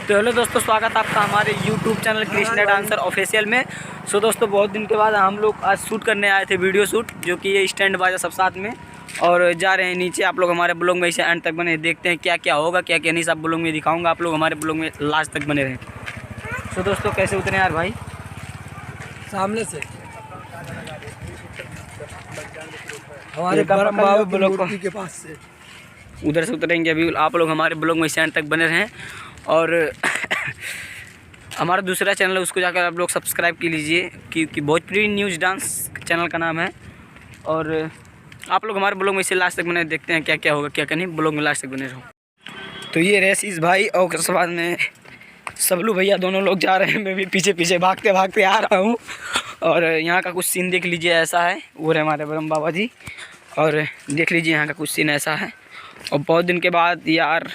तो हेलो दोस्तों, स्वागत आपका हमारे YouTube channel Krishna dancer official में। सो दोस्तों, बहुत दिन के बाद हम लोग आज शूट करने आए थे, वीडियो शूट, जो कि ये स्टैंड बाजा सब साथ में, और जा रहे हैं नीचे। आप लोग हमारे ब्लॉग में इसे एंड तक बने, देखते हैं क्या क्या होगा, क्या क्या नहीं, सब ब्लॉग में दिखाऊंगा। आप लोग हमारे ब्लॉग में लास्ट तक बने रहें। सो दोस्तों, कैसे उतरे यार भाई? सामने से हमारे ब्लॉग के पास से उधर से उतरेंगे अभी। आप लोग हमारे ब्लॉग में इसे एंड तक बने रहें। और हमारा दूसरा चैनल है, उसको जाकर आप लोग सब्सक्राइब कर लीजिए, क्योंकि भोजपुरी न्यूज़ डांस चैनल का नाम है। और आप लोग हमारे ब्लॉग में इसे लास्ट तक बने, देखते हैं क्या क्या होगा, क्या क्या नहीं, ब्लॉग में लास्ट तक बने रहो। तो ये रेसिस भाई और उसके बाद में सबलू भैया दोनों लोग जा रहे हैं, मैं भी पीछे पीछे भागते भागते आ रहा हूँ। और यहाँ का कुछ सीन देख लीजिए, ऐसा है। वो रहे हमारे ब्रह्म बाबा जी, और देख लीजिए यहाँ का कुछ सीन ऐसा है। और बहुत दिन के बाद यार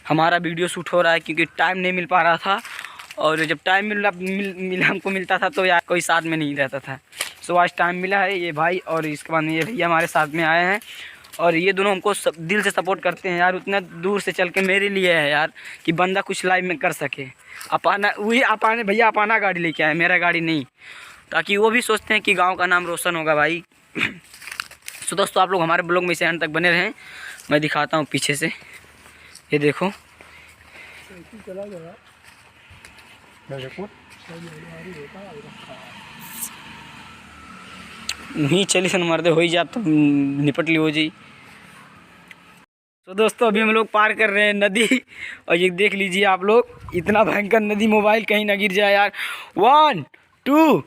हमारा वीडियो शूट हो रहा है, क्योंकि टाइम नहीं मिल पा रहा था। और जब टाइम हमको मिलता था तो यार कोई साथ में नहीं रहता था। सो आज टाइम मिला है। ये भाई और इसके बाद ये भैया हमारे साथ में आए हैं, और ये दोनों हमको दिल से सपोर्ट करते हैं यार। उतना दूर से चल के मेरे लिए है यार, कि बंदा कुछ लाइव में कर सके। अपाने भैया अपाना गाड़ी लेके आए, मेरा गाड़ी नहीं, ताकि वो भी सोचते हैं कि गाँव का नाम रोशन होगा भाई। सो दोस्तों, आप लोग हमारे ब्लॉग में से एंड तक बने रहें। मैं दिखाता हूँ पीछे से, ये देखो। नहीं चली सन मरते हो ही जा, तो निपट ली हो जी। तो दोस्तों, अभी हम लोग पार कर रहे हैं नदी, और ये देख लीजिए आप लोग, इतना भयंकर नदी, मोबाइल कहीं ना गिर जाए यार। 1 2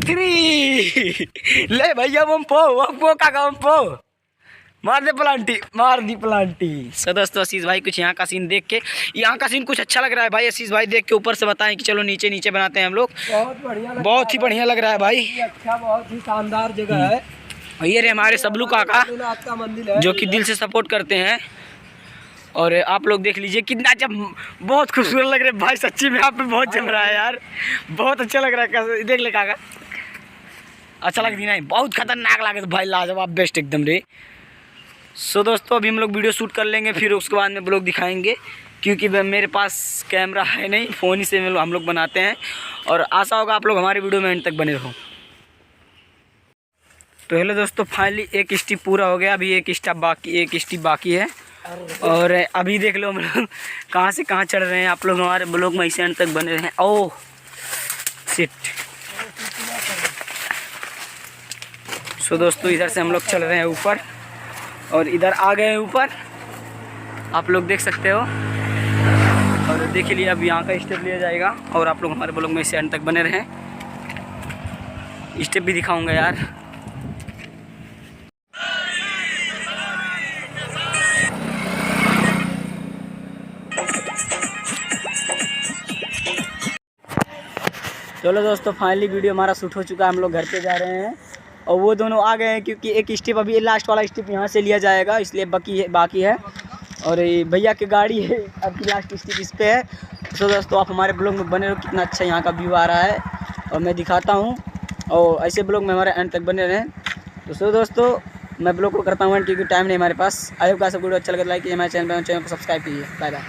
3 ले भैया, वो का मार दी प्लांटी। सो दोस्तों, आशीष भाई कुछ यहाँ का सीन देख के, यहाँ का सीन कुछ अच्छा लग रहा है भाई। आशीष भाई देख के ऊपर से बताएं कि चलो नीचे नीचे बनाते हैं हम लोग। बहुत बढ़िया, बहुत ही बढ़िया लग रहा है भाई। अच्छा, बहुत ही शानदार जगह है। ये रहे हमारे सबलू काका, आपका मंदिर है, जो कि दिल से सपोर्ट करते हैं। और आप लोग देख लीजिए कितना अच्छा, बहुत खूबसूरत लग रहा है भाई। सच्ची में यहाँ पे बहुत जम रहा है यार, बहुत अच्छा लग रहा है। देख ले काका, अच्छा लग रही नहीं? बहुत खतरनाक लगे भाई, लाजवाब, बेस्ट एकदम रे। सो दोस्तों, अभी हम लोग वीडियो शूट कर लेंगे, फिर उसके बाद में ब्लॉग दिखाएंगे, क्योंकि मेरे पास कैमरा है नहीं, फ़ोन ही से हम लोग बनाते हैं। और आशा होगा आप लोग हमारे वीडियो में एंड तक बने रहो। तो हेलो दोस्तों, फाइनली एक स्टेप पूरा हो गया, अभी एक स्टेप बाकी है। और अभी देख लो हम लोग कहाँ से कहाँ चढ़ रहे हैं। आप लोग हमारे ब्लॉग में इसे एंड तक बने रहे हैं। Oh shit. सो दोस्तों, इधर से हम लोग चल रहे हैं ऊपर, और इधर आ गए हैं ऊपर, आप लोग देख सकते हो। और देख लिए अब यहाँ का स्टेप लिया जाएगा, और आप लोग हमारे ब्लॉग में इसे एंड तक बने रहें। स्टेप भी दिखाऊंगा यार। चलो दोस्तों, फाइनली वीडियो हमारा शूट हो चुका है, हम लोग घर पे जा रहे हैं। और वो दोनों आ गए हैं, क्योंकि एक स्टेप अभी लास्ट वाला स्टेप यहाँ से लिया जाएगा, इसलिए बाकी है। और भैया की गाड़ी है, अभी लास्ट स्टेप इस पे है। तो दोस्तों, आप हमारे ब्लॉग में बने रहो, कितना अच्छा यहाँ का व्यू आ रहा है, और मैं दिखाता हूँ। और ऐसे ब्लॉग में हमारे एंड तक बने रहें। तो दोस्तों, मैं ब्लॉग को करता हूँ, क्योंकि टाइम नहीं हमारे पास। आई होप आपको वीडियो अच्छा लगे, लाइक कीजिए, हमारे चैनल को सब्सक्राइब कीजिए। Bye bye.